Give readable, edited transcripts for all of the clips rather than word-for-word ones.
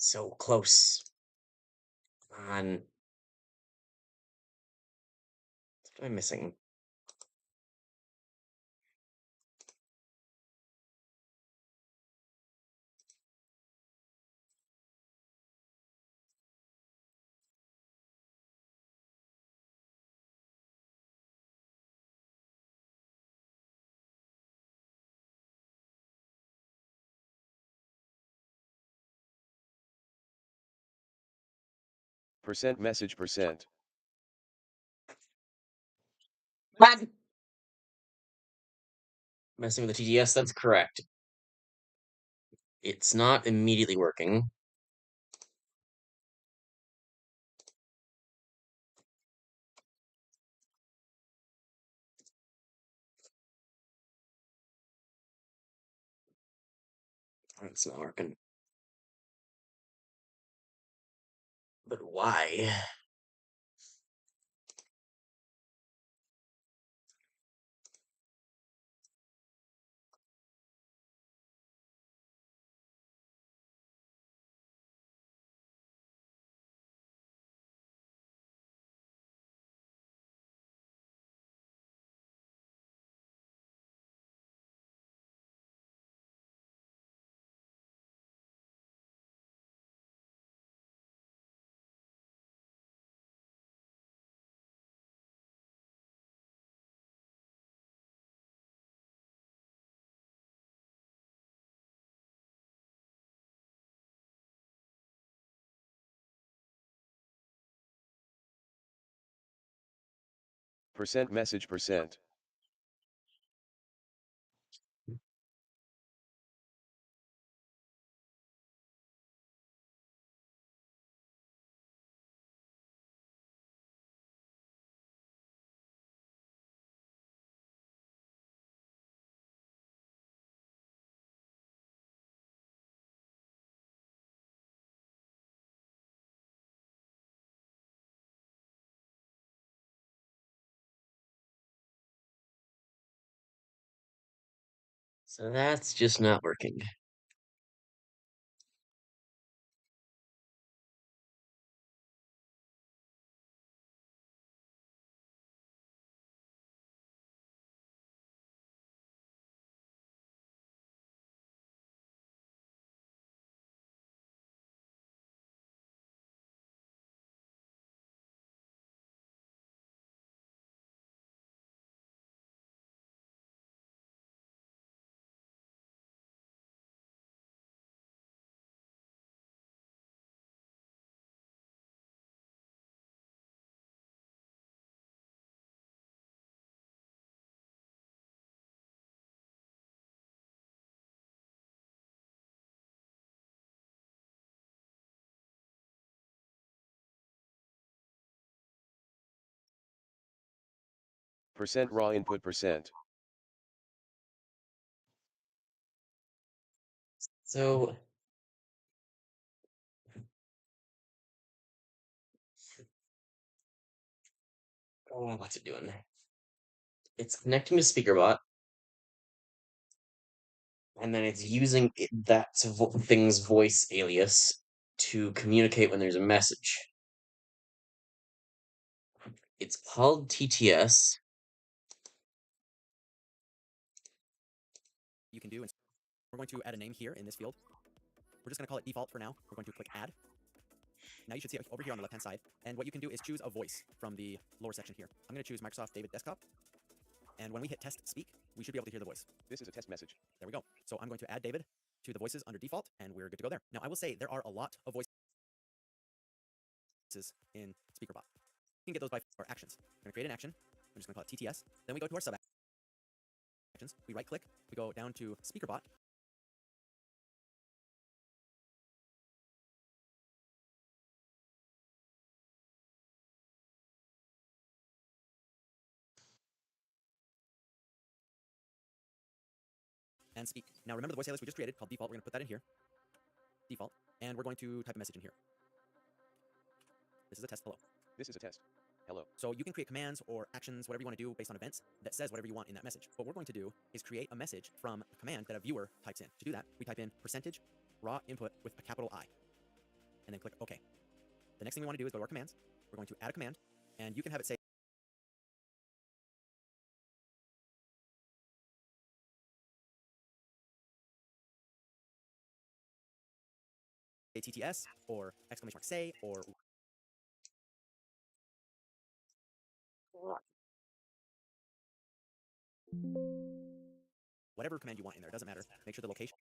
So close. Come on. What am I missing? Percent message percent. What? Messing with the TTS, that's correct. It's not immediately working. It's not working. But why? Percent message percent. So that's just not working. Percent raw input percent. So, oh, what's it doing? It's connecting to SpeakerBot, and then it's using thing's voice alias to communicate when there's a message. It's called TTS. You can do, and we're going to add a name here in this field. We're just going to call it default for now. We're going to click add. Now you should see it over here on the left hand side, and what you can do is choose a voice from the lower section here. I'm going to choose Microsoft David Desktop, and when we hit test speak, we should be able to hear the voice. This is a test message. There we go. So I'm going to add David to the voices under default, and we're good to go there. Now I will say there are a lot of voices in SpeakerBot. You can get those by our actions. We're going to create an action. I'm just going to call it TTS. Then we go to our sub actions. We right click. We go down to SpeakerBot. And speak. Now remember the voice alias we just created called default. We're going to put that in here. Default. And we're going to type a message in here. This is a test. Hello. This is a test. Hello. So you can create commands or actions, whatever you want to do based on events that says whatever you want in that message. What we're going to do is create a message from a command that a viewer types in. To do that, we type in percentage raw input with a capital I. and then click OK. The next thing we want to do is go to our commands. We're going to add a command, and you can have it say TTS or exclamation mark say or whatever command you want in there. It doesn't matter. Make sure the location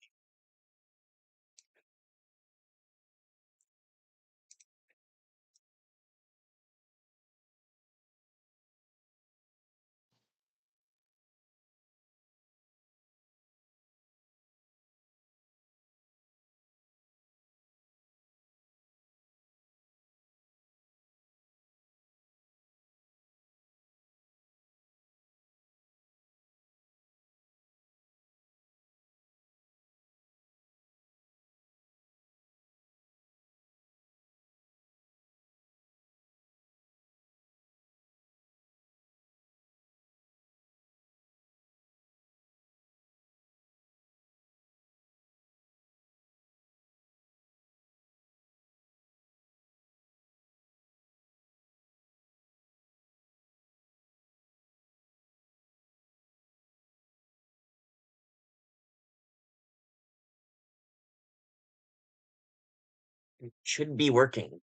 Should be working.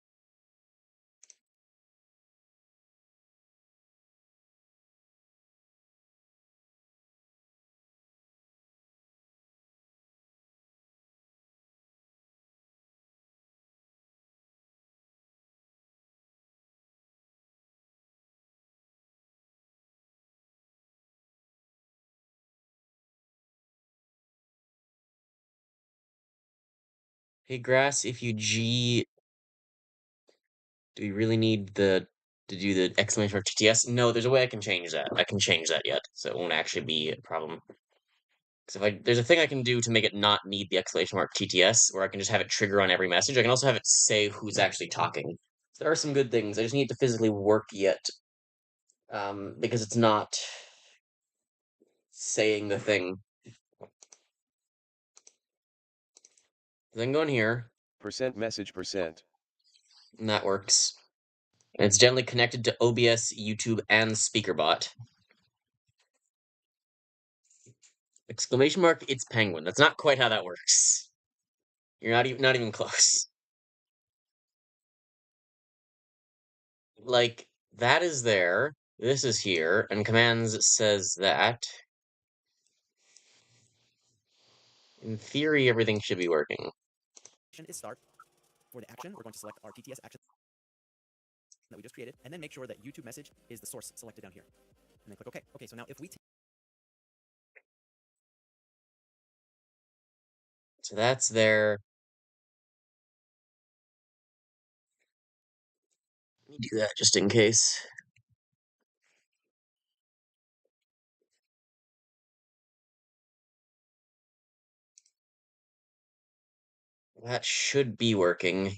Hey, Grass, if you G, do we really need to do the exclamation mark TTS? No, there's a way I can change that. I can change that yet, so it won't actually be a problem. So there's a thing I can do to make it not need the exclamation mark TTS, where I can just have it trigger on every message. I can also have it say who's actually talking. So there are some good things. I just need it to physically work yet, because it's not saying the thing. Then go in here, Percent message percent. and that works. And it's generally connected to OBS, YouTube, and SpeakerBot. Exclamation mark, it's Penguin. That's not quite how that works. You're not even close. Like, that is there, this is here, and commands says that. In theory, everything should be working. is start. For the action, we're going to select our TTS action that we just created, and then make sure that YouTube message is the source selected down here. And then click OK. Okay, so now if we So that's there. Let me do that just in case. That should be working.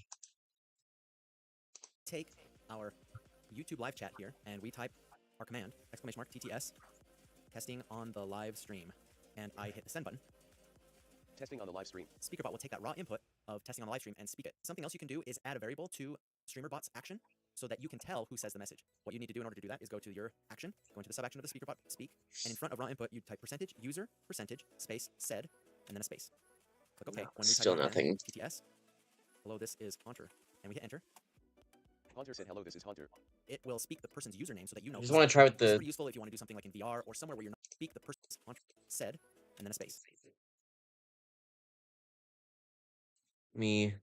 take our YouTube live chat here and we type our command, exclamation mark TTS, testing on the live stream, and I hit the send button, Testing on the live stream. SpeakerBot will take that raw input of testing on the live stream and speak it. Something else you can do is add a variable to StreamerBot's action so that you can tell who says the message. What you need to do in order to do that is go to your action, go into the sub-action of the SpeakerBot, speak, and in front of raw input, you type percentage user, percentage, space, said, and then a space. Click OK. No, When we still type nothing. TTS, hello, this is Haunter, and we hit enter, Hunter said hello, this is Hunter. it will speak the person's username so that you know. I just want to try with This is the. pretty useful if you want to do something like in VR or somewhere where you're not speak the person's said, and then a space. Me.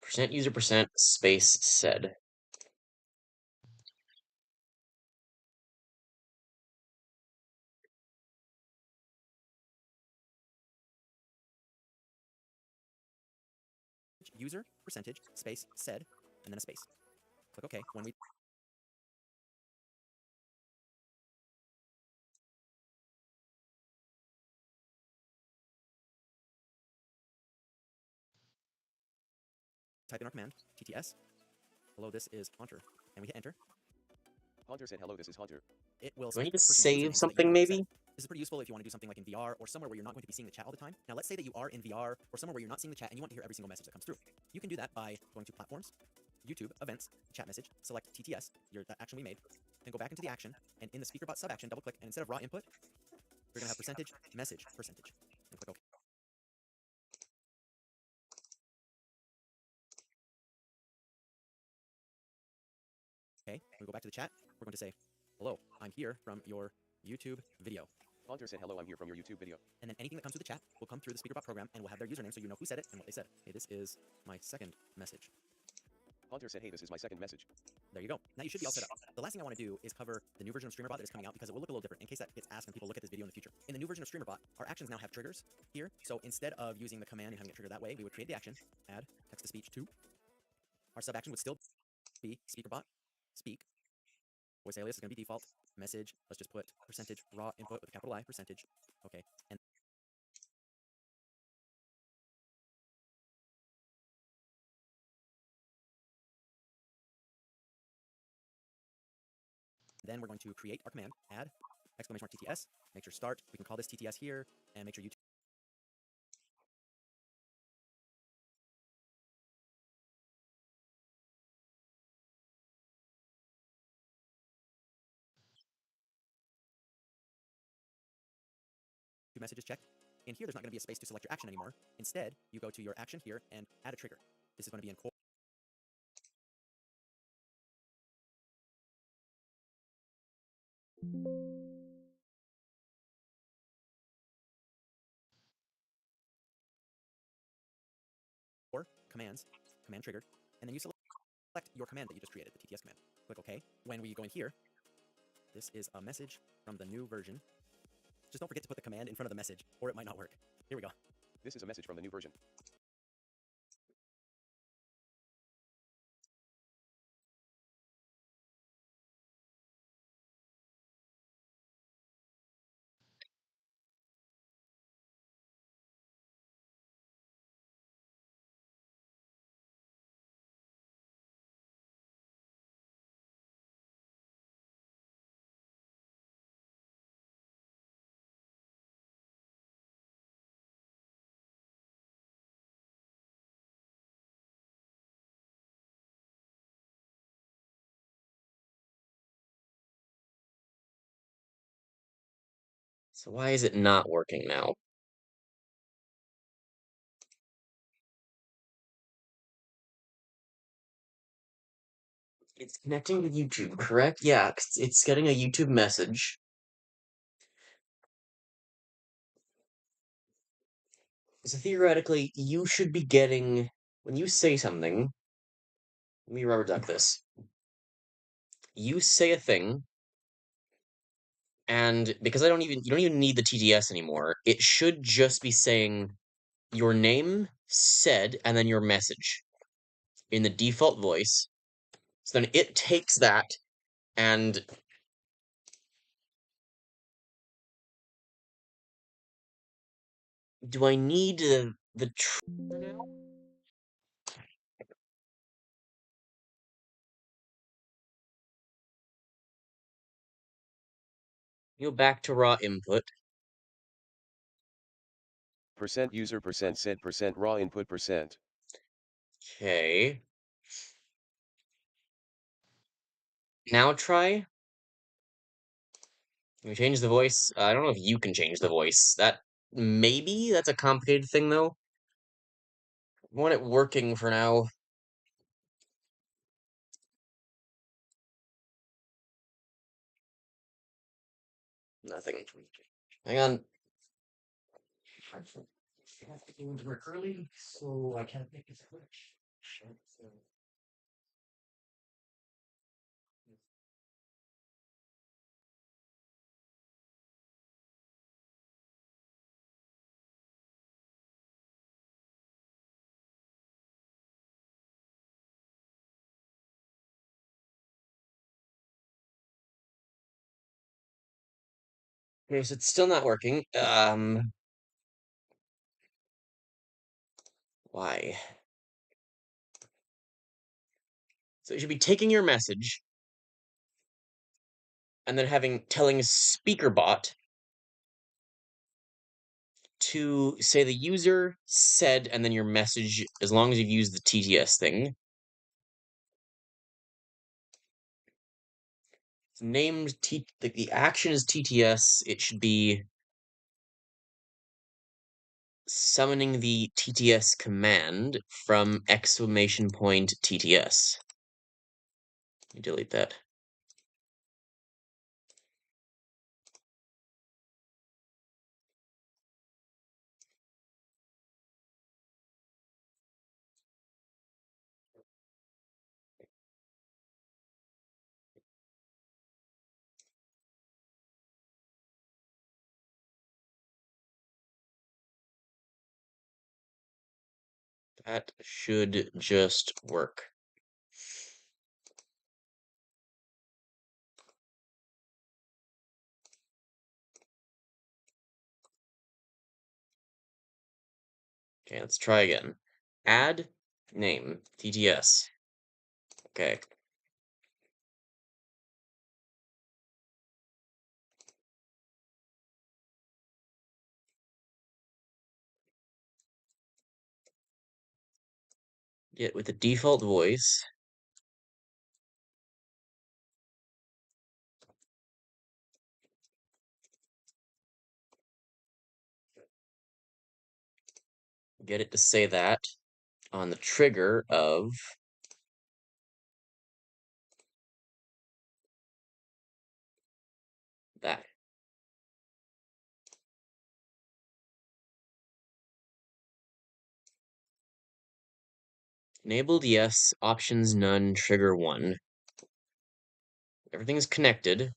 Percent user percent space said. User, percentage, space, said, and then a space. Click OK. When we type in our command, TTS, hello, this is Haunter, and we hit enter, Hunter said hello, this is Hunter. it will Do I speak need to the person's save username so that you something know who said maybe? it. This is pretty useful if you want to do something like in VR or somewhere where you're not going to be seeing the chat all the time. Now, let's say that you are in VR or somewhere where you're not seeing the chat and you want to hear every single message that comes through. You can do that by going to Platforms, YouTube, Events, Chat Message, select TTS, the action we made, then go back into the action, and in the SpeakerBot sub-action, double-click, and instead of raw input, we're going to have percentage, message, percentage, and click OK. Okay, we go back to the chat. We're going to say, hello, I'm here from your YouTube video. Hunter said hello, I'm here from your YouTube video. And then anything that comes through the chat will come through the SpeakerBot program and will have their username so you know who said it and what they said. Okay, this is my second message. Hunter said, hey, this is my second message. There you go. Now you should be all set up. The last thing I want to do is cover the new version of StreamerBot that is coming out because it will look a little different in case that gets asked when people look at this video in the future. In the new version of StreamerBot, our actions now have triggers here. So instead of using the command and having it trigger that way, we would create the action, add text-to-speech to. Our sub-action would still be SpeakerBot, speak. Voice alias is going to be default. Message, let's just put percentage raw input with a capital I, percentage. Okay. And then we're going to create our command, add exclamation mark TTS, make sure start. We can call this TTS here, and make sure YouTube. Messages checked. And here, there's not going to be a space to select your action anymore. Instead, you go to your action here and add a trigger. This is going to be in core. Commands, command triggered, and then you select your command that you just created, the TTS command. Click OK. When we go in here, this is a message from the new version. Just don't forget to put the command in front of the message, or it might not work. Here we go. This is a message from the new version. So why is it not working now? It's connecting with YouTube, correct? Yeah, 'cause it's getting a YouTube message. So theoretically, you should be getting, when you say something, let me rubber duck this. You say a thing, and because you don't even need the TTS anymore, it should just be saying your name said and then your message in the default voice. So then it takes that and do I need the trigger now? Go back to raw input. Percent user, percent said, percent raw input, percent. Okay. Now try. Can we change the voice? I don't know if you can change the voice. Maybe that's a complicated thing though. I want it working for now. Nothing. Hang on. I have to go into work early, so I can't make a switch. Okay, so it's still not working. Why? So it should be taking your message and then telling SpeakerBot to say the user said and then your message, as long as you've used the TTS thing. It's named the action is TTS. It should be summoning the TTS command from exclamation point TTS. Let me delete that. That should just work. Okay, let's try again. Add name TTS. Okay. Get with the default voice. Get it to say that on the trigger of that. Enabled yes, options none, trigger 1. Everything is connected.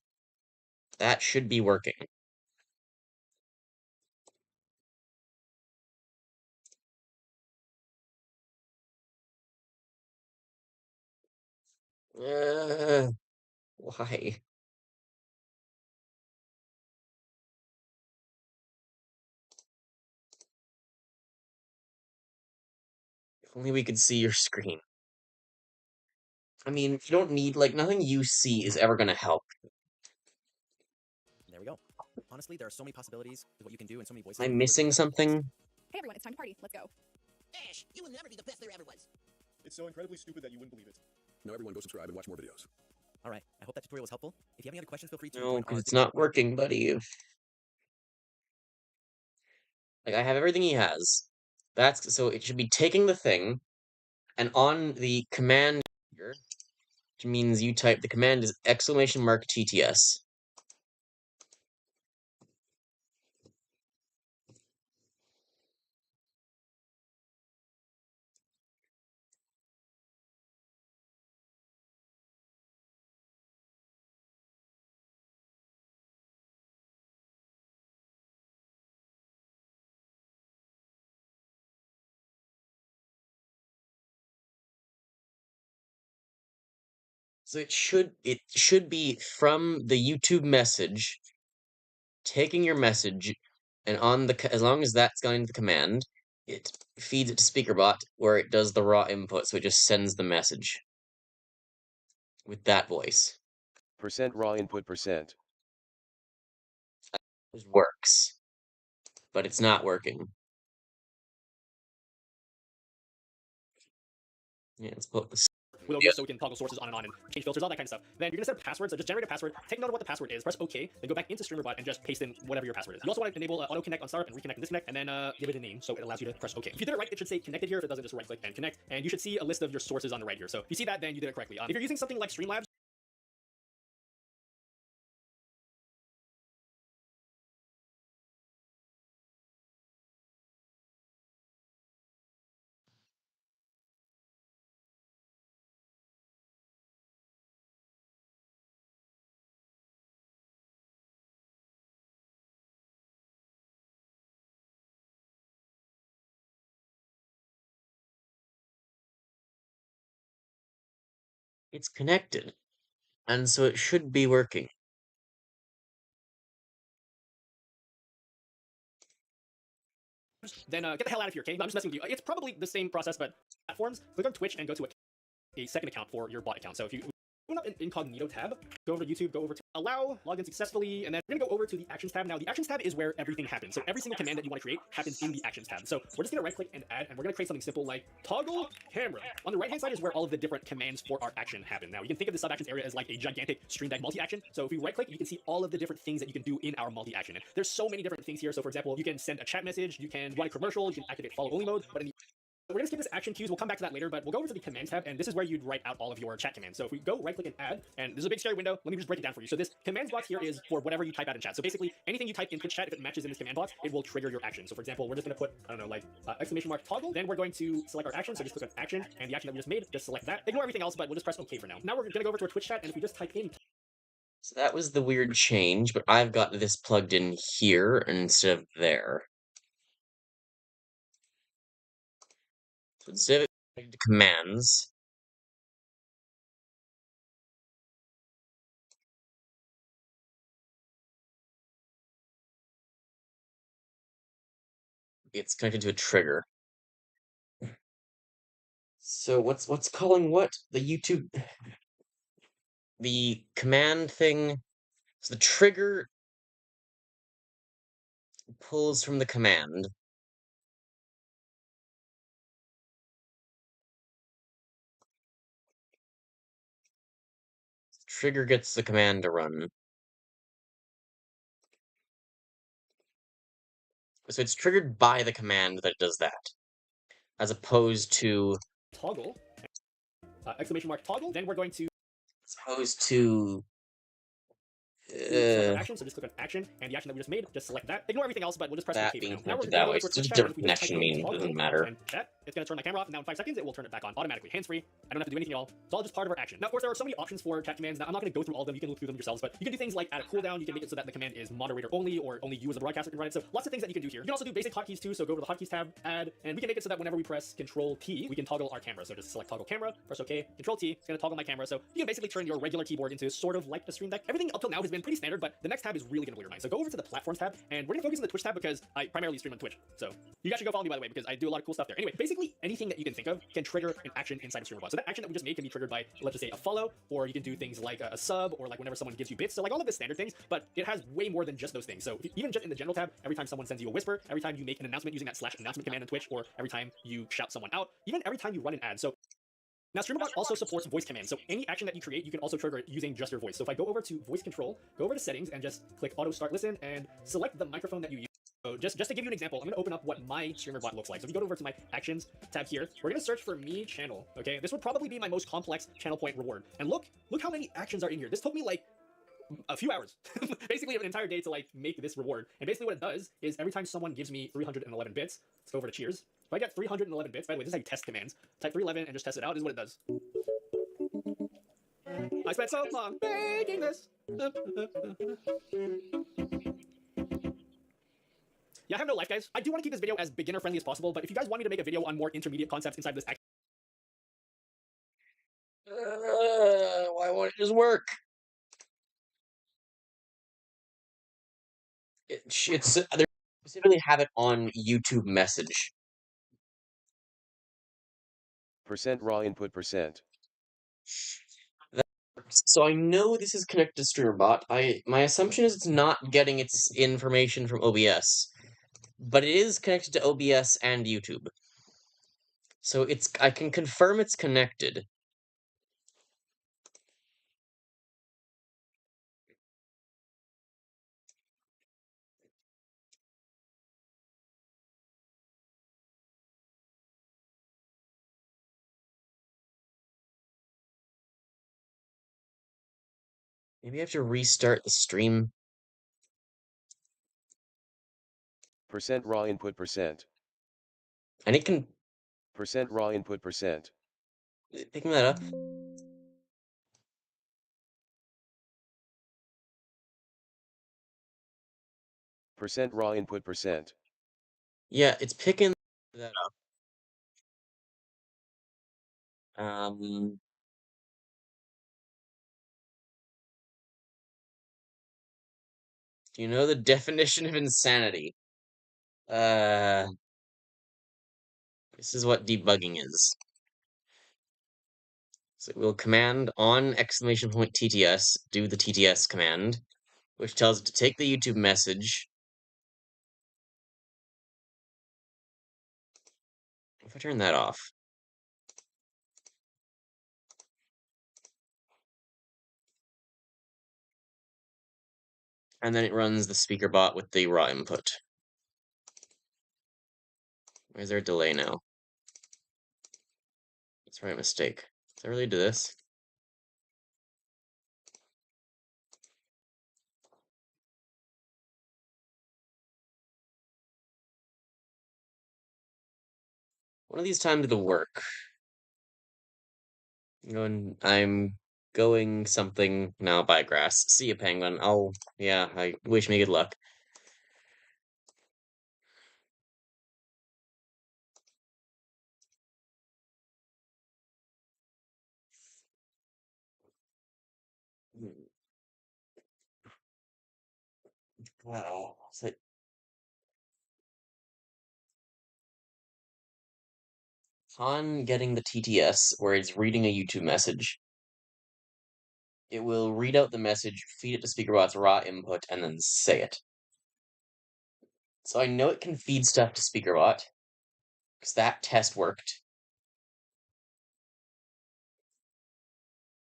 That should be working. Why? If only we could see your screen. I mean, you don't need, like, nothing you see is ever gonna help. There we go. Honestly, there are so many possibilities with what you can do and so many voices. Am I missing something? Hey everyone, it's time to party. Let's go. Ash, you will never be the best there ever was. It's so incredibly stupid that you wouldn't believe it. Now everyone go subscribe and watch more videos. All right. I hope that tutorial was helpful. If you have any other questions, feel free to No, join because our it's not working, buddy. Like, I have everything he has. That's so it should be taking the thing, and on the command here, which means you type the command is exclamation mark TTS. So it should be from the YouTube message, taking your message, and on the as long as that's gone into the command, it feeds it to SpeakerBot where it does the raw input, so it just sends the message with that voice. Percent raw input percent. It works, but it's not working. Yeah, let's put this. With OBS so we can toggle sources on and change filters, all that kind of stuff. Then you're gonna set a password, so just generate a password, take note of what the password is, press OK, then go back into StreamerBot and just paste in whatever your password is. You also want to enable auto connect on start and reconnect and disconnect, and then give it a name so it allows you to press OK. If you did it right, it should say connected here. If it doesn't, just right click and connect, and you should see a list of your sources on the right here. So if you see that, then you did it correctly. If you're using something like Streamlabs, It's connected, and so it should be working. then get the hell out of here, okay? I'm just messing with you. It's probably the same process, but platforms. Click on Twitch and go to a second account for your bot account. So if you open up an incognito tab, go over to YouTube, go over to allow, login successfully, and then we're gonna go over to the actions tab. Now, the actions tab is where everything happens. So every single command that you want to create happens in the actions tab. So we're just gonna right click and add, and we're gonna create something simple like toggle camera. On the right hand side is where all of the different commands for our action happen. Now, you can think of the sub actions area as like a gigantic Stream Deck multi action. So if we right click, you can see all of the different things that you can do in our multi action. And there's so many different things here. So for example, you can send a chat message, you can run a commercial, you can activate follow only mode, but in the we're gonna skip this action queues. We'll come back to that later, but we'll go over to the commands tab, and this is where you'd write out all of your chat commands. So if we go right click and add, and this is a big scary window, let me just break it down for you. So this commands box here is for whatever you type out in chat. So basically, anything you type in Twitch chat, if it matches in this command box, it will trigger your action. So for example, we're just gonna put, I don't know, like exclamation mark toggle. Then we're going to select our action. So just click on action, and the action that we just made, just select that. Ignore everything else, but we'll just press OK for now. Now we're gonna go over to our Twitch chat, and if we just type in So that was the weird change, but I've got this plugged in here instead of there. So instead of it commands, it's connected to a trigger. So what's calling what? The YouTube, the command thing. So the trigger pulls from the command. Trigger gets the command to run. So it's triggered by the command that does that, as opposed to toggle, exclamation mark toggle, then we're going to as opposed to select our action. So just click on action, and the action that we just made, just select that. Ignore everything else, but we'll just press that OK for being now. Now we're connected gonna that go way. over to So our Twitch just a chat, and different if we just type connection in means it toggle doesn't matter. and chat, it's gonna turn my camera off. Now in 5 seconds, it will turn it back on automatically, hands-free. I don't have to do anything at all. It's all just part of our action. Now, of course, there are so many options for chat commands. Now, I'm not going to go through all of them. You can look through them yourselves, but you can do things like add a cooldown. You can make it so that the command is moderator only, or only you as a broadcaster can run it. So lots of things that you can do here. You can also do basic hotkeys too. So go over to the hotkeys tab, add, and we can make it so that whenever we press Control T, we can toggle our camera. So just select toggle camera, press OK, Control T, it's going to toggle my camera. So you can basically turn your regular keyboard into sort of like the Stream Deck. Everything up till now has been pretty standard, but the next tab is really going to blow your mind. So go over to the platforms tab, and we're going to focus on the Twitch tab because I primarily stream on Twitch. So you guys should go follow me, by the way, because I do a lot of cool stuff there. Anyway, basically anything that you can think of can trigger an action inside of StreamerBot. So that action that we just made can be triggered by, let's just say, a follow, or you can do things like a sub, or like whenever someone gives you bits. So like all of the standard things, but it has way more than just those things. So even just in the general tab, every time someone sends you a whisper, every time you make an announcement using that /announcement command in Twitch, or every time you shout someone out, even every time you run an ad. So now, StreamerBot also supports voice commands, so any action that you create, you can also trigger it using just your voice. So if I go over to voice control, go over to settings, and just click auto start listen, and select the microphone that you use. So just to give you an example, I'm going to open up what my StreamerBot looks like. So if you go over to my actions tab here, we're going to search for me channel, okay? This would probably be my most complex channel point reward. And look how many actions are in here. This took me like a few hours, basically an entire day to like make this reward. And basically what it does is every time someone gives me 311 bits, let's go over to cheers. If I get 311 bits, by the way, this is how you test commands. Type 311 and just test it out. This is what it does. I spent so long making this. Yeah, I have no life, guys. I do want to keep this video as beginner friendly as possible, but if you guys want me to make a video on more intermediate concepts inside this action, why won't it just work? It's they specifically have it on YouTube message. Percent raw input percent. So I know this is connected to StreamerBot. My assumption is it's not getting its information from OBS, but it is connected to OBS and YouTube. So I can confirm it's connected. Maybe I have to restart the stream. Percent raw input percent. And it can Percent raw input percent. picking that up. Percent raw input percent. Yeah, it's picking that up. Do you know the definition of insanity? This is what debugging is. So we'll command on exclamation point TTS, do the TTS command, which tells it to take the YouTube message. If I turn that off, and then it runs the speaker bot with the raw input. Why is there a delay now? That's right, mistake. Did I really do this? One of these times it'll work. I'm going something now by grass. See you, penguin. Yeah, I wish me good luck. Wow. So upon getting the TTS, where it's reading a YouTube message, it will read out the message, feed it to SpeakerBot's raw input, and then say it. So I know it can feed stuff to SpeakerBot, because that test worked.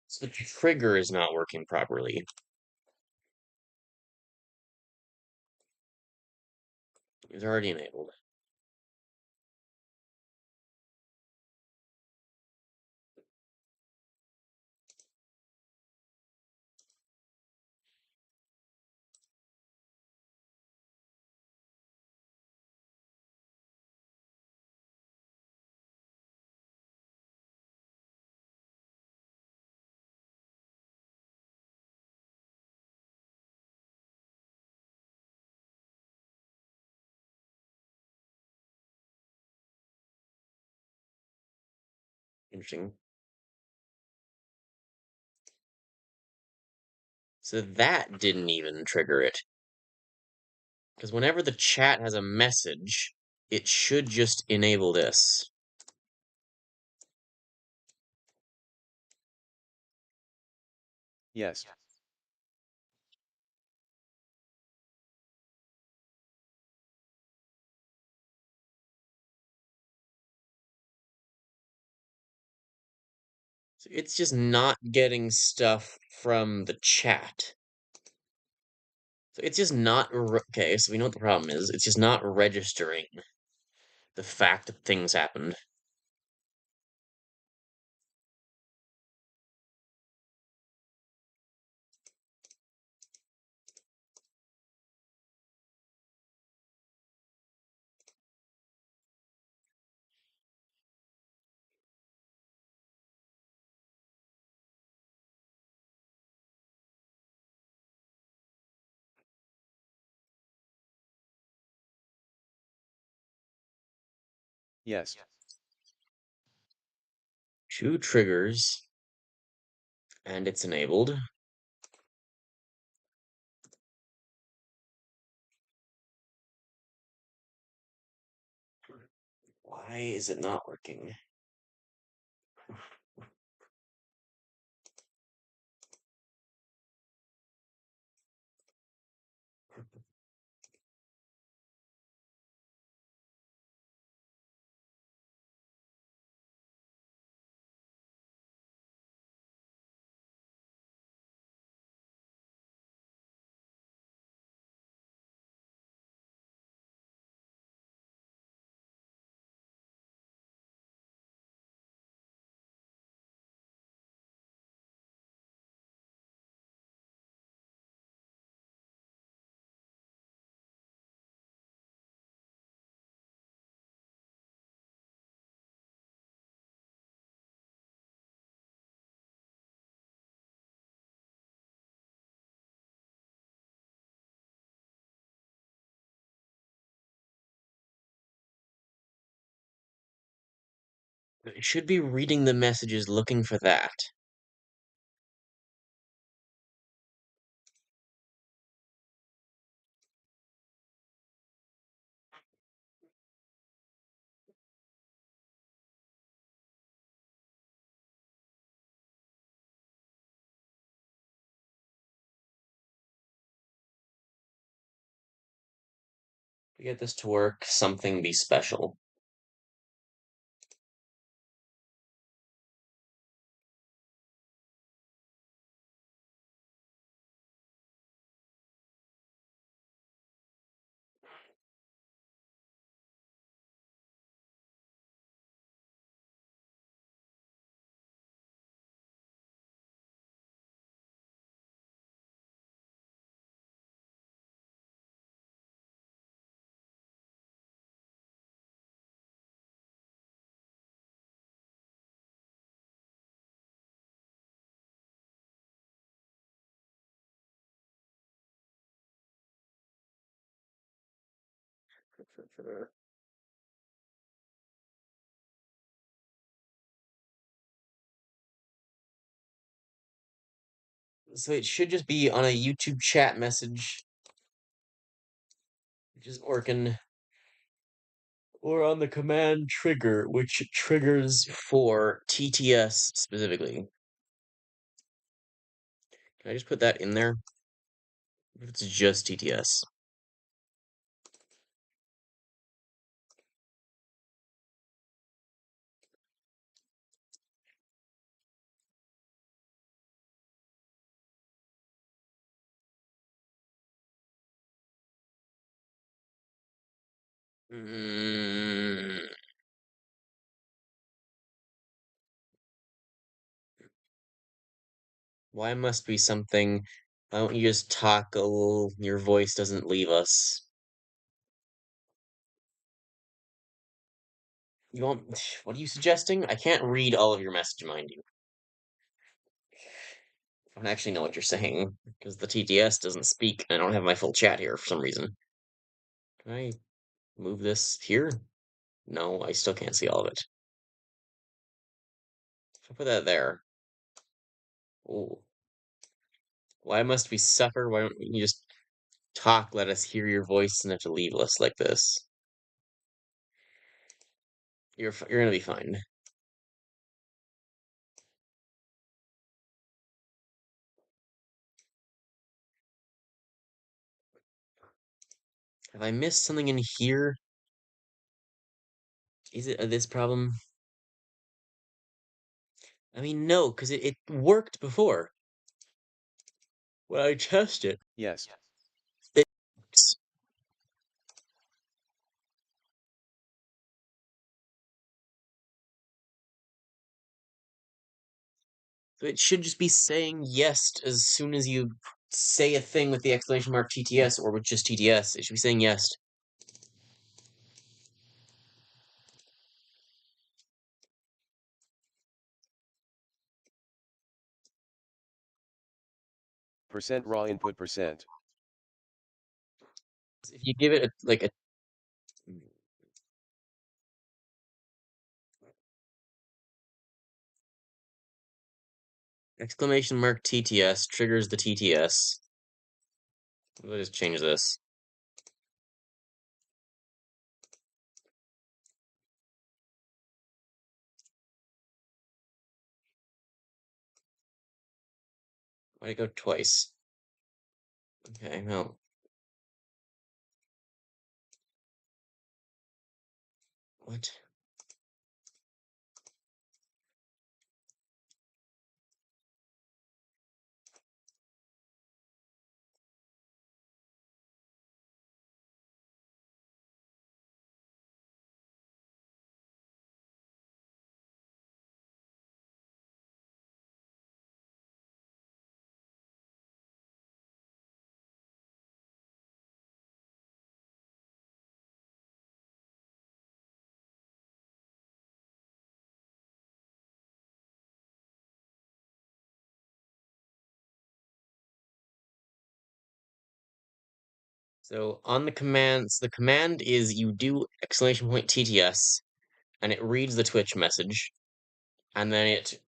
So the trigger is not working properly. It's already enabled. Interesting. So that didn't even trigger it. Because whenever the chat has a message, it should just enable this. Yes. So it's just not getting stuff from the chat. So it's just not okay. So we know what the problem is. It's just not registering the fact that things happened. Yes. Two triggers, and it's enabled. Why is it not working? It should be reading the messages looking for that. To get this to work, something be special. So it should just be on a YouTube chat message, which is working, or on the command trigger, which triggers for TTS specifically. Can I just put that in there? If it's just TTS. Mm, why must be something? Why don't you just talk a little? Your voice doesn't leave us. You want? What are you suggesting? I can't read all of your message, mind you. I don't actually know what you're saying because the TTS doesn't speak. And I don't have my full chat here for some reason. Can I move this here? No, I still can't see all of it. If I put that there. Ooh. Why must we suffer? Why don't you just talk? Let us hear your voice and have to leave us like this. You're gonna be fine. Have I missed something in here? Is it this problem? I mean, no, because it worked before. When I tested it, Yes. it so it should just be saying yes as soon as you say a thing with the exclamation mark TTS or with just TTS. It should be saying yes. Percent raw input percent. If you give it like a exclamation mark TTS triggers the TTS. Let's just change this. Why'd it go twice? Okay, no. What? So on the commands, the command is you do exclamation point TTS, and it reads the Twitch message, and then it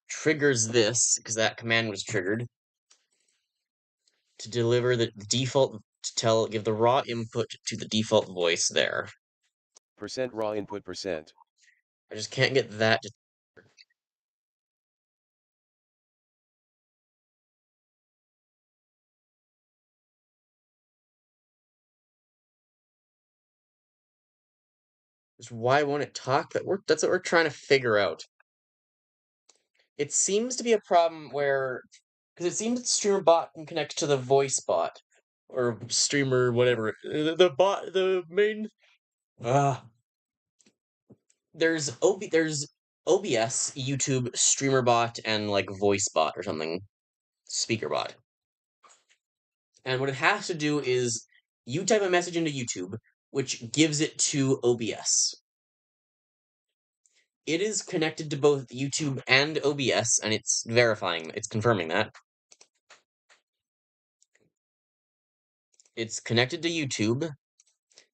triggers this because that command was triggered to deliver the default give the raw input to the default voice there. Percent raw input percent. I just can't get that to Just why won't it talk? That's what we're trying to figure out. It seems to be a problem where, because it seems that streamer bot can connect to the voice bot or streamer whatever. The bot, the main. Ah, there's OBS, YouTube, streamer bot, and like voice bot or something, speaker bot. And what it has to do is you type a message into YouTube, which gives it to OBS. It is connected to both YouTube and OBS, and it's confirming that. It's connected to YouTube,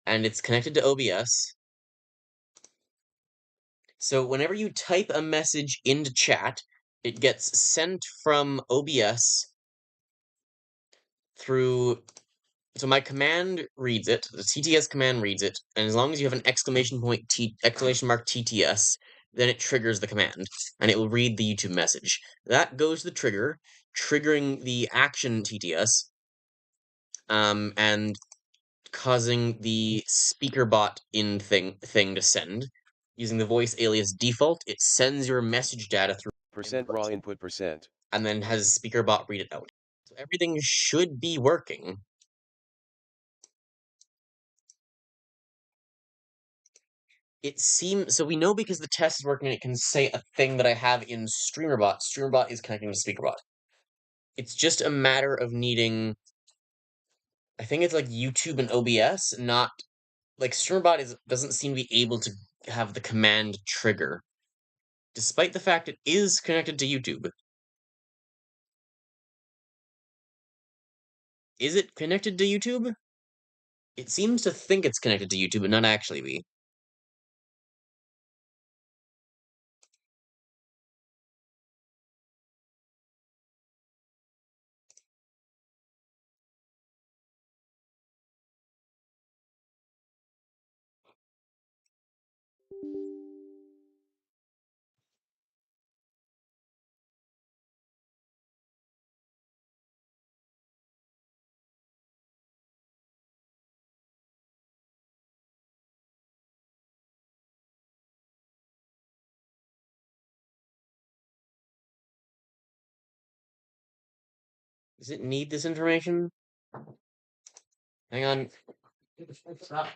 and it's connected to OBS. So whenever you type a message into chat, it gets sent from OBS through. So my command reads it, the TTS command reads it, and as long as you have an exclamation mark TTS, then it triggers the command, and it will read the YouTube message. That goes to the trigger, triggering the action TTS, and causing the speaker bot in thing to send. Using the voice alias default, it sends your message data through Percent raw input percent. and then has speaker bot read it out. So everything should be working. It seems so we know because the test is working, it can say a thing that I have in StreamerBot. StreamerBot is connecting to SpeakerBot. It's just a matter of needing, I think it's like YouTube and OBS, not like StreamerBot doesn't seem to be able to have the command trigger, despite the fact it is connected to YouTube. Is it connected to YouTube? It seems to think it's connected to YouTube, but not actually be. Does it need this information? Hang on. Stop.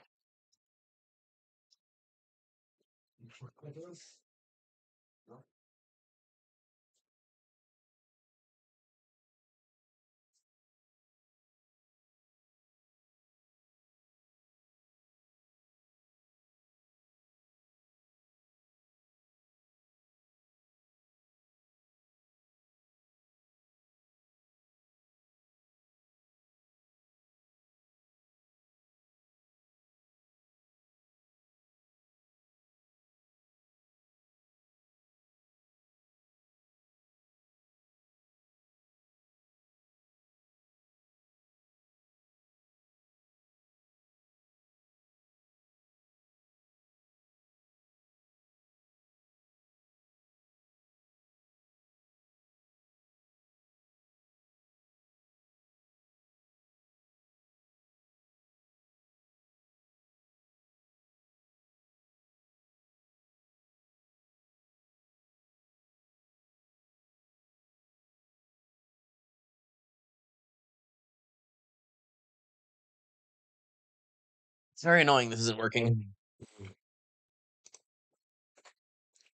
It's very annoying this isn't working.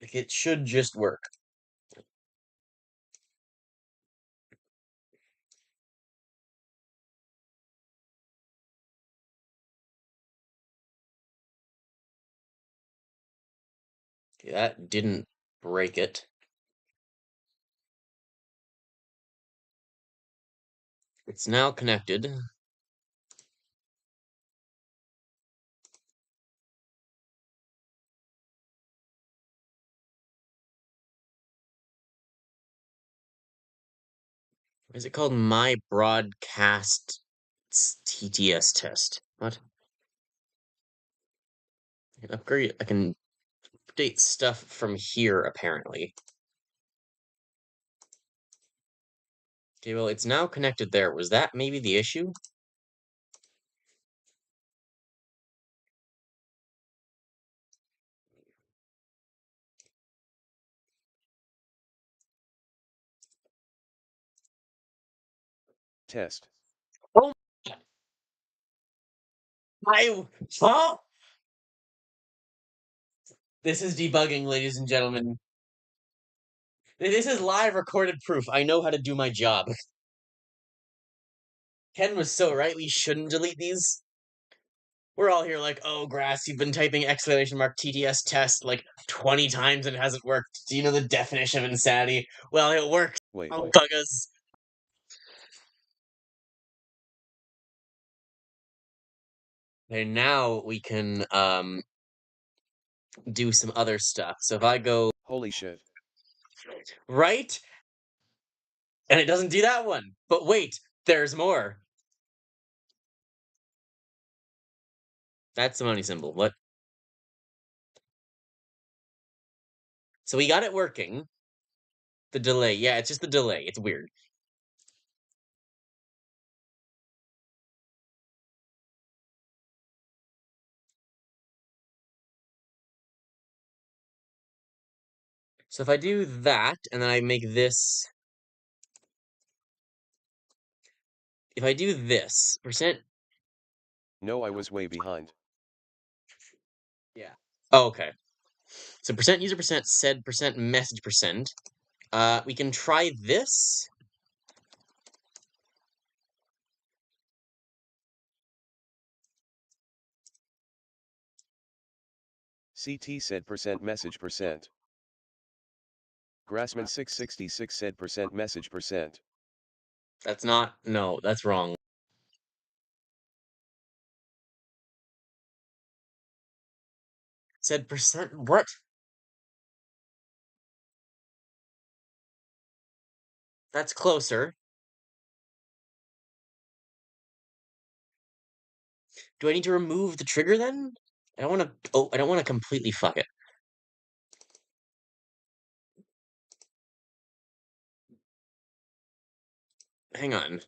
It should just work. Okay, that didn't break it. It's now connected. Is it called My Broadcast TTS test? What? I can upgrade. I can update stuff from here, apparently. Okay, well, it's now connected there. Was that maybe the issue? Test. Oh my, huh? This is debugging, ladies and gentlemen. This is live recorded proof. I know how to do my job. Ken was so right, we shouldn't delete these. We're all here like, oh, Grass, you've been typing exclamation mark TTS test like 20 times and it hasn't worked. Do you know the definition of insanity? Well, it works. Wait. Oh, buggas. Okay, now we can do some other stuff. So if I go Holy shit. right, and it doesn't do that one. But wait, there's more. That's the money symbol. What? So we got it working. The delay. Yeah, it's just the delay. It's weird. So if I do that, and then I make this. If I do this, percent. No, I was way behind. Yeah. Oh, okay. So percent user percent said percent message percent. We can try this. CT said percent message percent. Grassman 666 said percent message percent. That's not. No, that's wrong. Said percent. What? That's closer. Do I need to remove the trigger then? I don't want to. Oh, I don't want to completely fuck it. Hang on.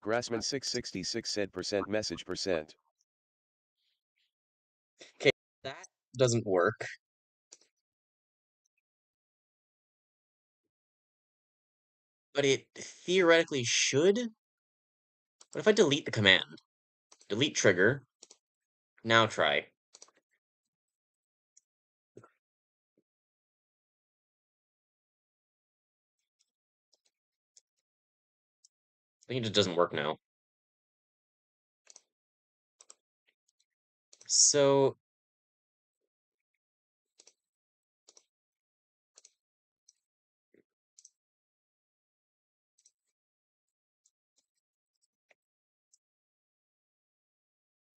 Grassman 666 said percent message percent. Okay, that doesn't work. But it theoretically should. What if I delete the command? Delete trigger. Now try. I think it just doesn't work now. So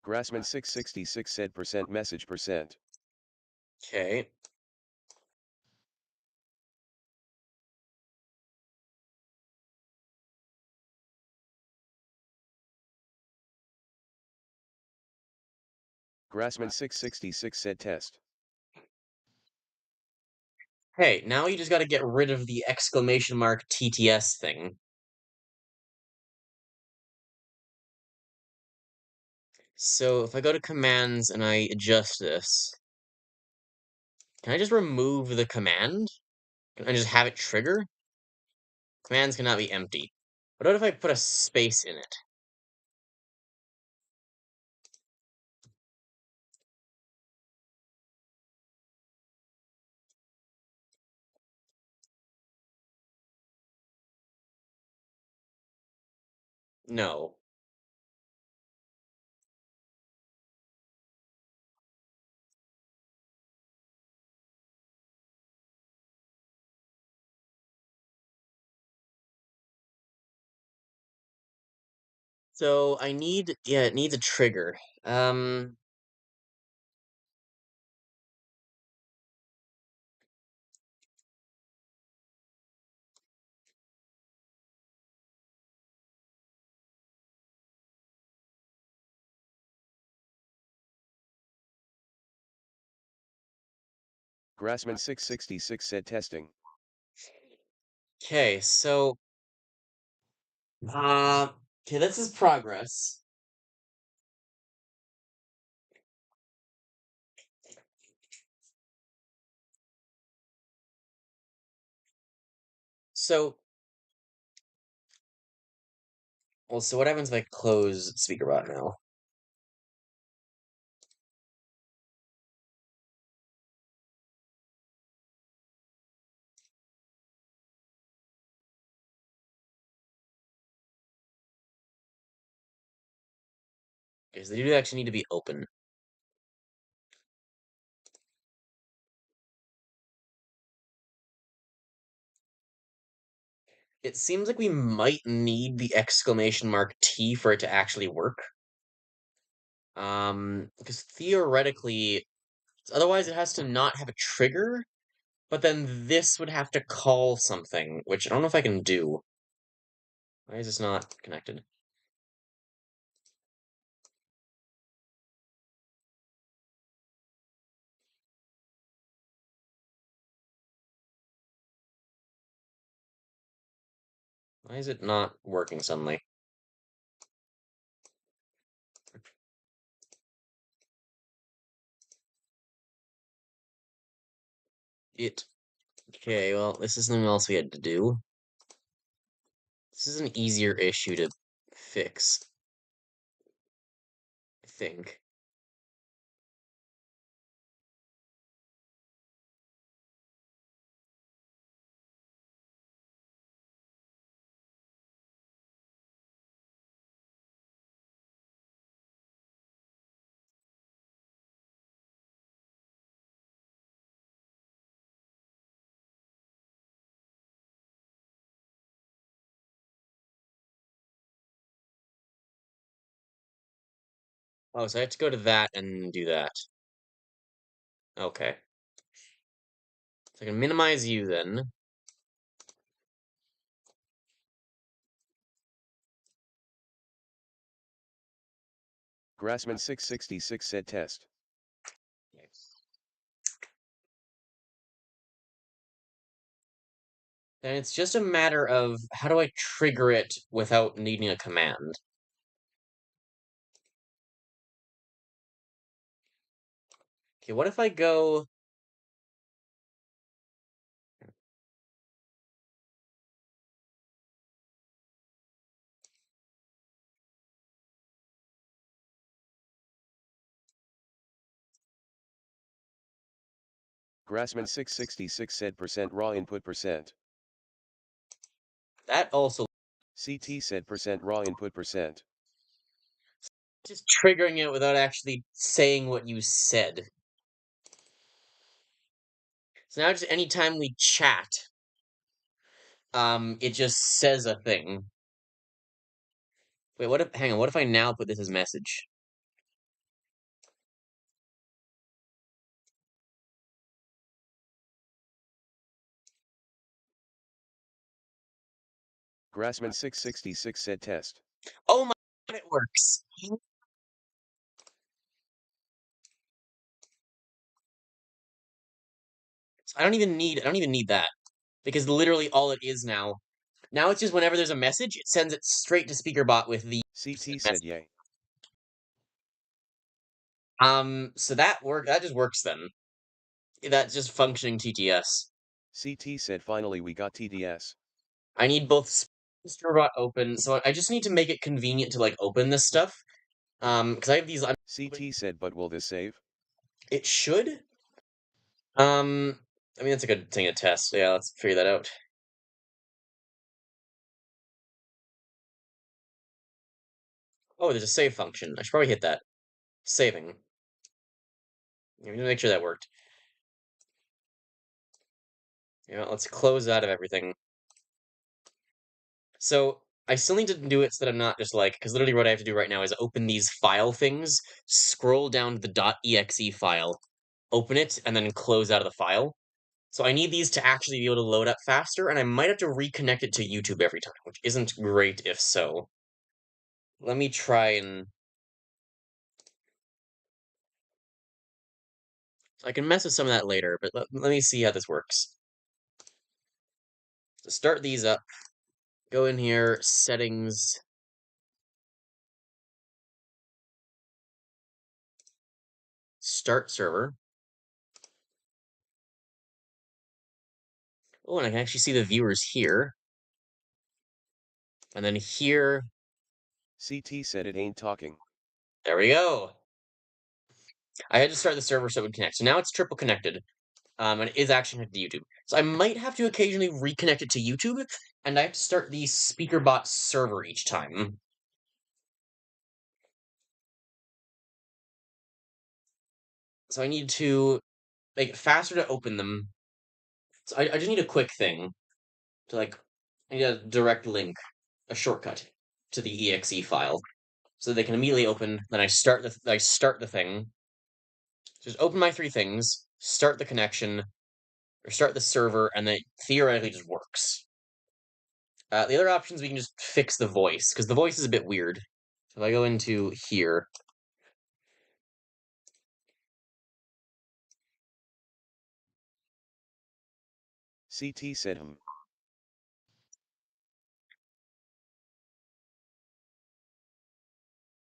Grassman 666 said percent message percent. okay. Grassman 666 said test. Hey, now you just got to get rid of the exclamation mark TTS thing. So if I go to commands and I adjust this, can I just remove the command? Can I just have it trigger? Commands cannot be empty. What if I put a space in it? No. So I need, yeah, it needs a trigger. Um, Grassman 666 said testing. okay, so, uh, okay, this is progress. So, well, so what happens if I close SpeakerBot now? Okay, so they do actually need to be open. It seems like we might need the exclamation mark T for it to actually work. Because theoretically, otherwise it has to not have a trigger, but then this would have to call something, which I don't know if I can do. Why is this not connected? Why is it not working suddenly? Okay, well, this is something else we had to do. This is an easier issue to fix, I think. Oh, so I have to go to that and do that. Okay. So I can minimize you then. Grassman 666 said test. Then it's just a matter of how do I trigger it without needing a command? Okay, what if I go... Grassman 666 said percent raw input percent. That also... CT said percent raw input percent. Just triggering it without actually saying what you said. So now just anytime we chat, it just says a thing. Wait, what if... Hang on, what if I now put this as message? Grassman 666 said test. Oh my god, it works! I don't even need that. Because literally all it is now. Now it's just whenever there's a message, it sends it straight to SpeakerBot with the CT said message. yay. So that just works then. That's just functioning TTS. CT said finally we got TDS. I need both SpeakerBot open, so I just need to make it convenient to like open this stuff. Because I have these. CT said but will this save? It should. I mean that's a good thing to test. Yeah, let's figure that out. Oh, there's a save function. I should probably hit that. Saving. I'm gonna make sure that worked. Yeah, let's close out of everything. So I still need to do it so that I'm not just like, because literally what I have to do right now is open these file things, scroll down to the .exe file, open it, and then close out of the file. So I need these to actually be able to load up faster, and I might have to reconnect it to YouTube every time, which isn't great if so. Let me try and... I can mess with some of that later, but let me see how this works. To start these up, go in here, settings, start server. Oh, and I can actually see the viewers here. And then here, CT said it ain't talking. there we go. I had to start the server so it would connect. So now it's triple connected. And it is actually connected to YouTube. So I might have to occasionally reconnect it to YouTube, and I have to start the SpeakerBot server each time. So I need to make it faster to open them. So I just need a quick thing to I need a direct link, a shortcut to the exe file, so they can immediately open. Then I start the thing. Just open my three things, start the connection, or start the server, and then it theoretically just works. The other options, we can just fix the voice, because the voice is a bit weird. So if I go into here, CT said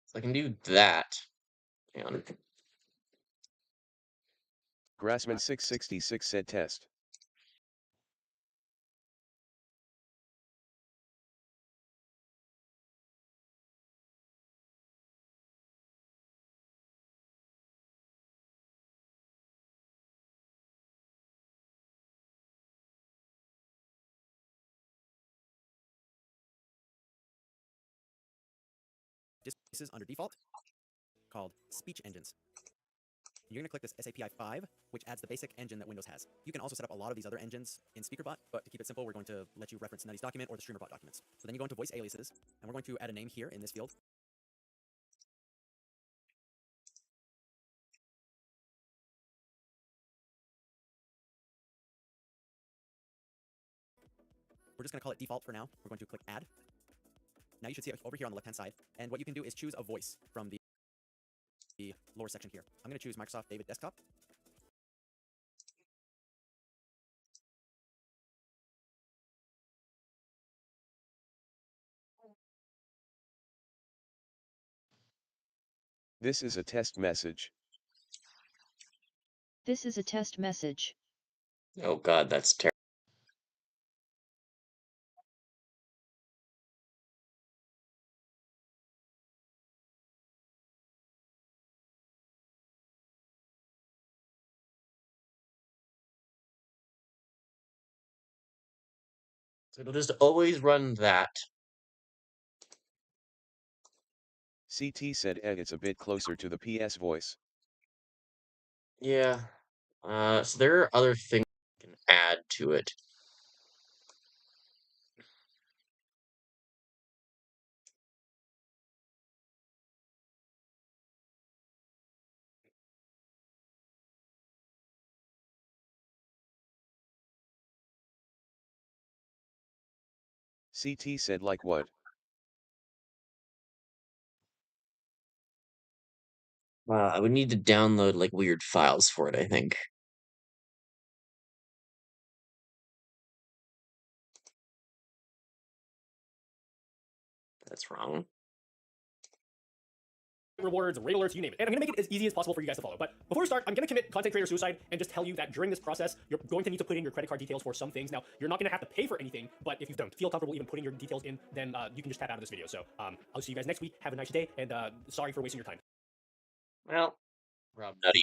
so I can do that. Hang on. Grassman 666 said test. Displaces under default called speech engines. You're going to click this SAPI 5, which adds the basic engine that Windows has. You can also set up a lot of these other engines in SpeakerBot, but to keep it simple, we're going to let you reference Nutty's document or the StreamerBot documents. So then you go into voice aliases, and we're going to add a name here in this field. We're just going to call it default for now. We're going to click add. Now you should see it over here on the left-hand side, and what you can do is choose a voice from the lower section here. I'm going to choose Microsoft David Desktop. This is a test message. This is a test message. Oh god, that's terrible. So it'll just always run that. CT said it's a bit closer to the PS voice. Yeah. So there are other things we can add to it. CT said like what? I would need to download like weird files for it, I think. That's wrong. Rewards, raid alerts, you name it. And I'm gonna make it as easy as possible for you guys to follow. But before we start, I'm gonna commit content creator suicide and just tell you that during this process, you're going to need to put in your credit card details for some things. Now, you're not gonna have to pay for anything, but if you don't feel comfortable even putting your details in, then you can just tap out of this video. So I'll see you guys next week. Have a nice day, and sorry for wasting your time. Well, Rob Nutty.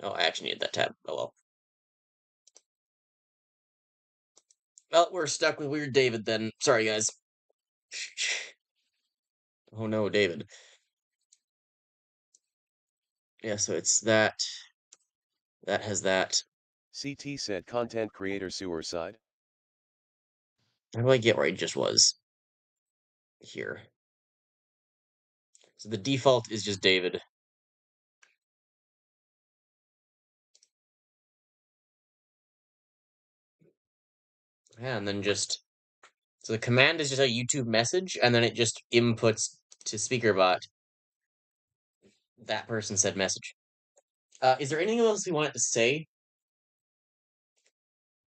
Oh, I actually needed that tab. Oh well. Well, we're stuck with Weird David then. Sorry, guys. Oh no, David. Yeah, so it's that. That has that. CT said content creator suicide. How do I get where I just was? Here. So the default is just David. Yeah, and then just so the command is just a YouTube message, and then it just inputs to SpeakerBot. That person said message. Is there anything else we want it to say?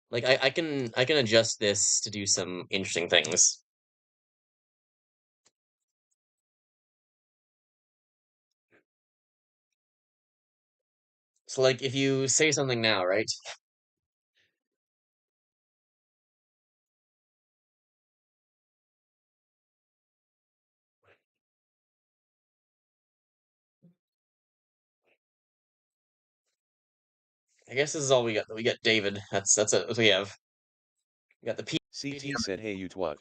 Like I can adjust this to do some interesting things. So like if you say something now, right? I guess this is all we got. We got David. That's it. That's what we have. We got the P. CT said hey you twat.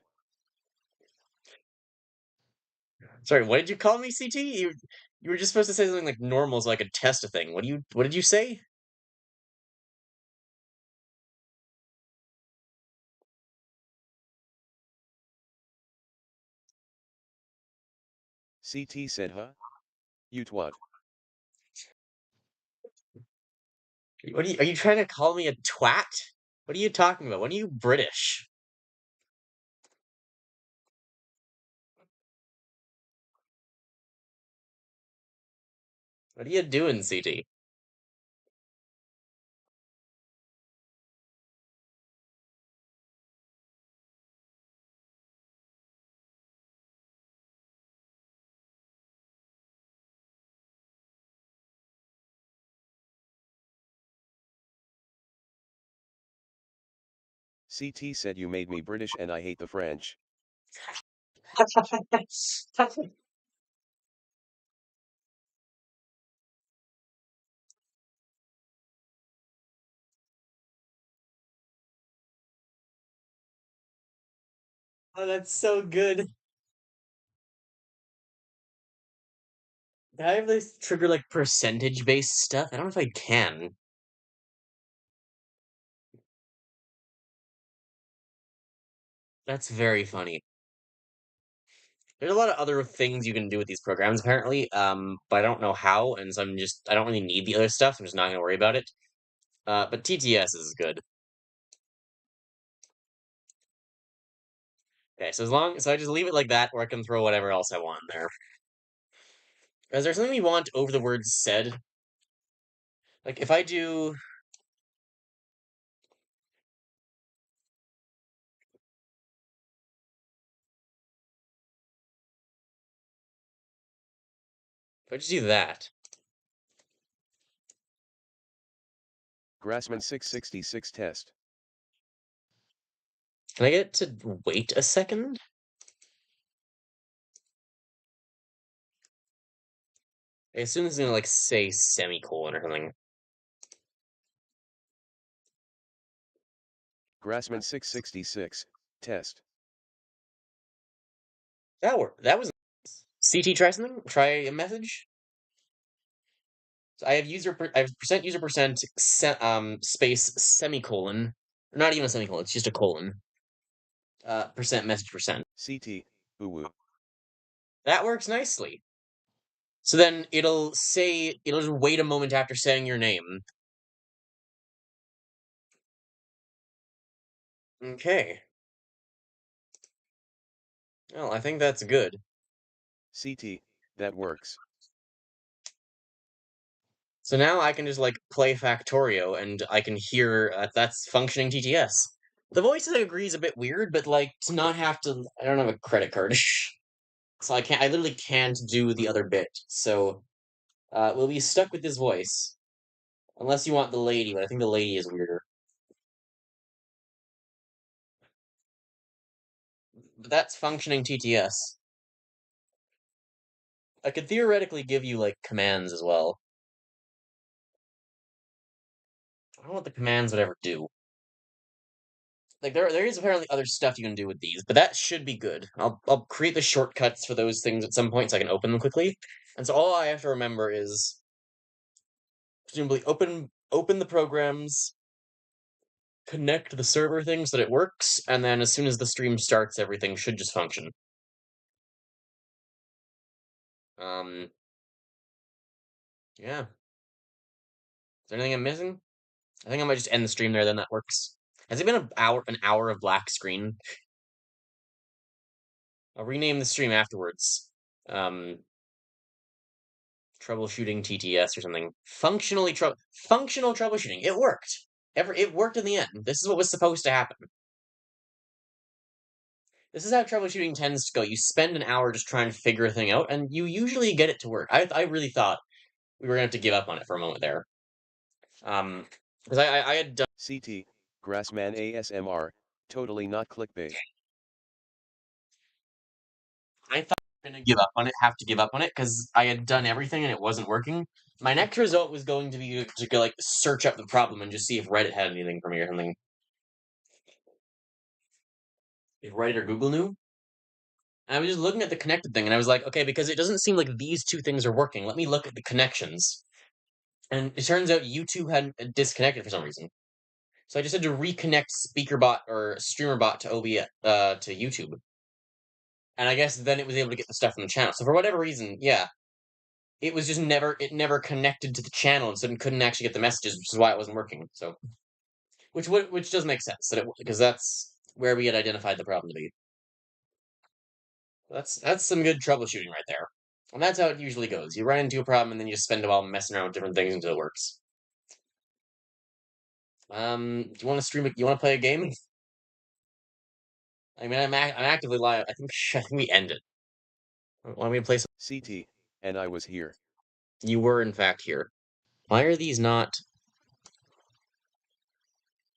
Sorry, what did you call me, CT? You were just supposed to say something like normal so I could test a thing. What did you say? CT said huh? You twat. Are you trying to call me a twat? What are you talking about? When are you British? What are you doing, CT? CT said you made me British and I hate the French. Oh, that's so good. Can I have this trigger like percentage based stuff? I don't know if I can. That's very funny. There's a lot of other things you can do with these programs apparently, but I don't know how, and so I don't really need the other stuff. I'm just not gonna worry about it. But TTS is good. Okay, so I just leave it like that, or I can throw whatever else I want in there. Is there something we want over the words said? Like if I just do that, Grassman 666 test. can I get it to wait a second? I assume it's gonna like say semicolon or something. Grassman 666 test. That was CT. Try something. Try a message. So I have percent user percent space semicolon. Not even a semicolon. It's just a colon. Percent message percent. CT. Uwu. That works nicely. So then it'll just wait a moment after saying your name. Okay. Well, I think that's good. CT. That works. So now I can just like play Factorio and I can hear that's functioning TTS. The voice I agree is a bit weird, but like to not have to, I don't have a credit card, so I literally can't do the other bit. So we'll be stuck with this voice, unless you want the lady. But I think the lady is weirder. But that's functioning TTS. I could theoretically give you like commands as well. I don't know what the commands would ever do. Like there is apparently other stuff you can do with these, but that should be good. I'll create the shortcuts for those things at some point so I can open them quickly. And so all I have to remember is presumably open the programs, connect the server thing so that it works, and then as soon as the stream starts, everything should just function. Um, yeah. Is there anything I'm missing? I think I might just end the stream there, then that works. Has it been an hour of black screen? I'll rename the stream afterwards. Um, Troubleshooting TTS or something. Functional troubleshooting. It worked. It worked in the end. This is what was supposed to happen. This is how troubleshooting tends to go. You spend an hour just trying to figure a thing out, and you usually get it to work. I really thought we were gonna have to give up on it for a moment there. Because I had done. CT. Grassman ASMR. Totally not clickbait. I thought gonna give up on it, have to give up on it, because I had done everything and it wasn't working. My next result was going to be to go, like, search up the problem and just see if Reddit had anything for me or something. If Reddit or Google knew. And I was just looking at the connected thing and I was like, okay, because it doesn't seem like these two things are working. Let me look at the connections. And it turns out YouTube had disconnected for some reason. So I just had to reconnect SpeakerBot or StreamerBot to OBS, to YouTube. And I guess then it was able to get the stuff from the channel. So for whatever reason, yeah, it was just never connected to the channel, and so it couldn't actually get the messages, which is why it wasn't working. So, which does make sense that because that's where we had identified the problem to be. That's some good troubleshooting right there, and that's how it usually goes. You run into a problem, and then you spend a while messing around with different things until it works. Do you want to stream? You want to play a game? I mean, I'm actively live. I think we end it. Want me to play some? CT, and I was here. You were in fact here. Why are these not?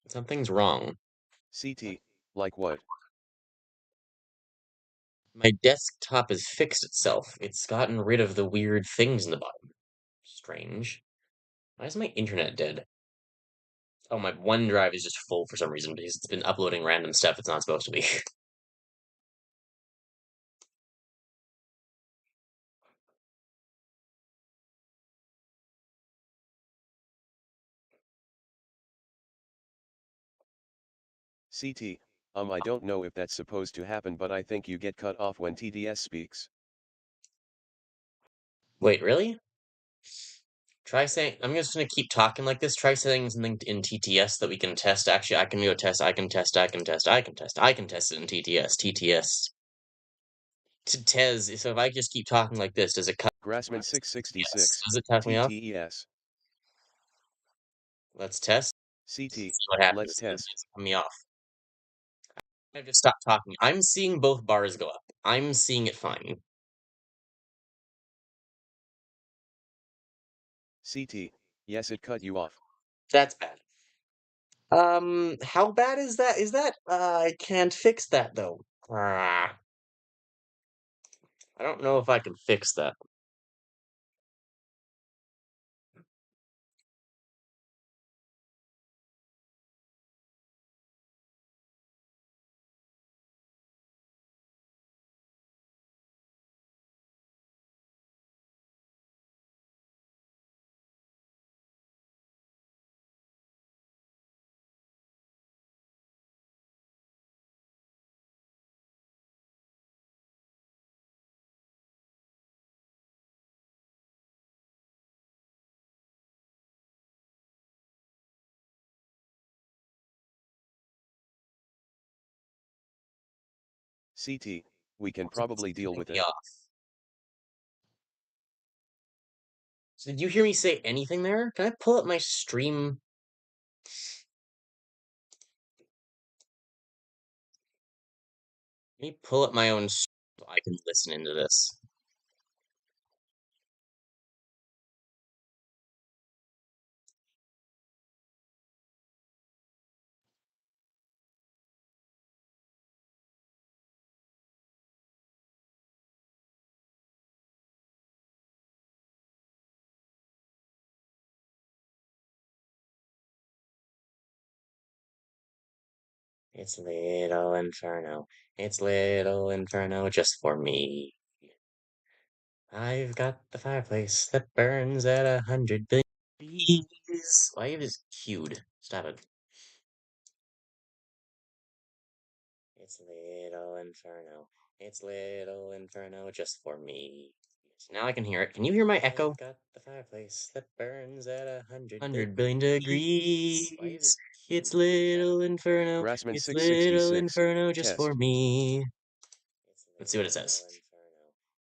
Something's wrong. CT, like what? My desktop has fixed itself. It's gotten rid of the weird things in the bottom. Strange. Why is my internet dead? Oh, my OneDrive is just full for some reason because it's been uploading random stuff it's not supposed to be. CT, I don't know if that's supposed to happen, but I think you get cut off when TDS speaks. Wait, really? Try saying. I'm just gonna keep talking like this. Try saying something in TTS that we can test. Actually, I can go test. I can test. I can test. I can test. I can test it in TTS. TTS. To Tez. So if I just keep talking like this, does it cut? Grassman Yes. 666, Does it cut me off? TTES. Let's test. CT, See what let's happens. Does test. it cut me off? I just stop talking. I'm seeing both bars go up. I'm seeing it fine. CT, yes, it cut you off. That's bad. How bad is that? I can't fix that though. I don't know if I can fix that. CT, we can probably deal with Me it. off. So did you hear me say anything there? Can I pull up my stream? Let me pull up my own so I can listen into this. It's little inferno. It's little inferno just for me. I've got the fireplace that burns at 100 billion degrees. Why are you just cued? Stop it. It's little inferno. It's little inferno just for me. So now I can hear it. Can you hear my echo? I've got the fireplace that burns at 100 billion degrees. It's little inferno. Grassman It's little 666, inferno just for test. me. Let's see what it says.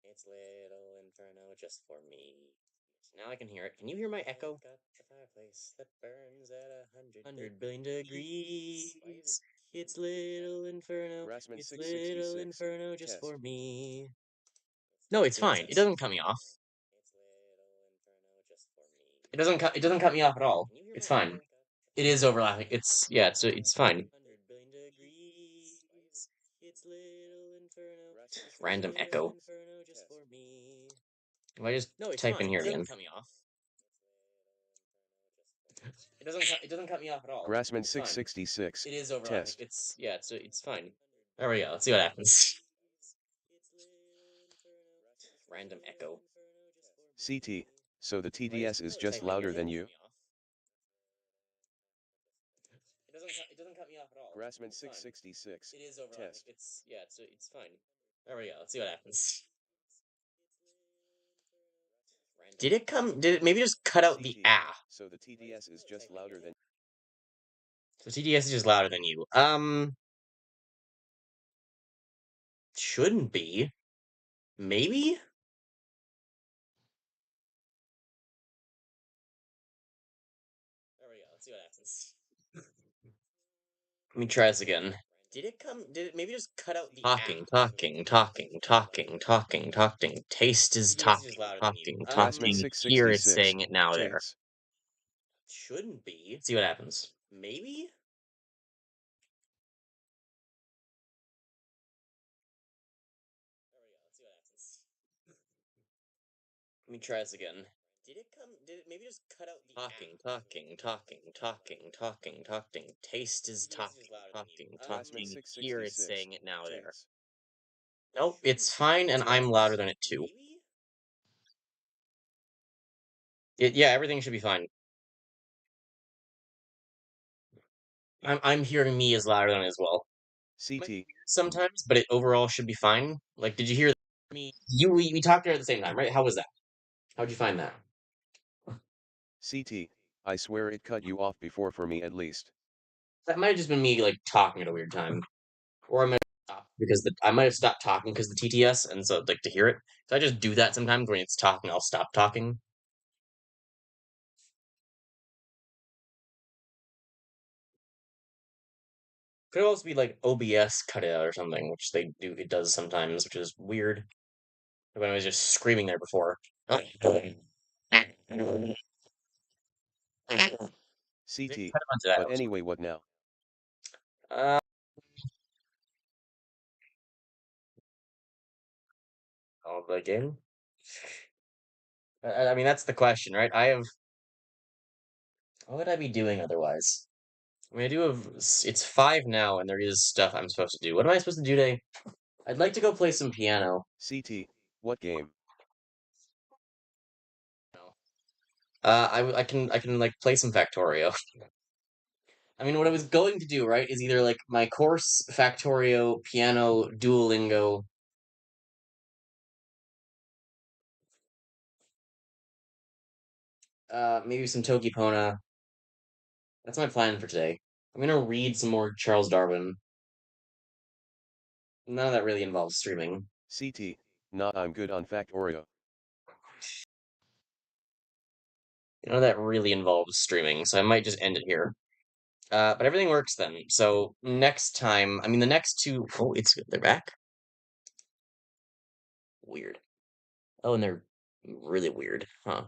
It's little inferno just for me. So now I can hear it. Can you hear my echo? Got the fireplace that burns at 100 billion degrees. It's little inferno. Grassman It's little 666, inferno just test. for me. No, it's fine. It doesn't cut me off. It doesn't cut me off at all. It's fine. It is overlapping. It's fine. Random echo. If I just type in here again. Cut me off. It doesn't cut me off at all. Grassman It's fine. 666. It is over. Test. It's fine. There we go. Let's see what happens. Random echo. CT. So the TDS is just louder than you? It doesn't cut me off at all. Grassman It's fine. 666. It is over. Test. It's fine. There we go. Let's see what happens. Did it maybe just cut out the CT. ah? So the TDS is just louder than So TDS is just louder than you. Shouldn't be. Maybe? There we go. Let's see what happens. Let me try this again. Did it maybe just cut out the talking? Taste is talking. Grassman Here it's 666. saying it now there. Chance. Shouldn't be. Let's see what happens. Maybe? There we go. Let's see what happens. Let me try this again. Did it maybe just cut out the talking. Taste is talking. Grassman Here it's 666. saying it now there. Chance. Nope, it's fine, and I'm louder than it too. Yeah, everything should be fine. I'm hearing me as louder than it as well. CT. Sometimes, but it overall should be fine. Like, did you hear me? We talked there at the same time, right? How was that? How'd you find that? CT. I swear it cut you off before for me at least. That might have just been me like talking at a weird time, or I might have stopped because I might have stopped talking because the TTS, and so like to hear it. So I just do that sometimes when it's talking. I'll stop talking. Could also be like OBS cut it out or something, which they do. It does sometimes, which is weird. When I was just screaming there before. CT. Cut a bunch of that But out. anyway, what now? Uh, all the game. I mean, that's the question, right? What would I be doing otherwise? I mean, I do have. It's 5 now, and there is stuff I'm supposed to do. What am I supposed to do today? I'd like to go play some piano. CT. What game? I can like play some Factorio. I mean, what I was going to do, right, is either like my course, Factorio, piano, Duolingo. Maybe some Tokipona. That's my plan for today. I'm gonna read some more Charles Darwin. None of that really involves streaming. CT. Nah, I'm good on Factorio. None of that really involves streaming, so I might just end it here. But everything works then. So next time, I mean, the next two, oh, they're back. Weird. Oh, and they're really weird, huh?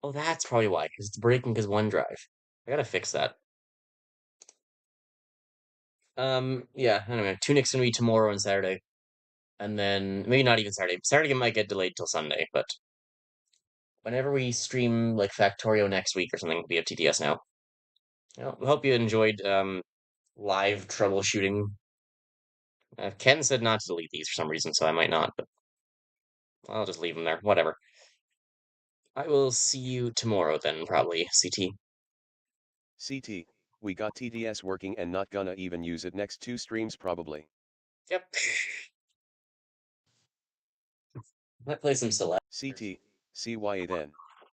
Oh, that's probably why, because it's breaking because OneDrive. I gotta fix that. Yeah, anyway, Tunic's gonna be tomorrow and Saturday. And then, maybe not even Saturday. Saturday might get delayed till Sunday, but whenever we stream, like, Factorio next week or something, we have TTS now. I hope you enjoyed, live troubleshooting. Ken said not to delete these for some reason, so I might not, but I'll just leave them there. Whatever. I will see you tomorrow then, probably, CT. CT. We got TDS working and not gonna even use it next 2 streams probably. Yep. Might play some Select. CT. CYA then.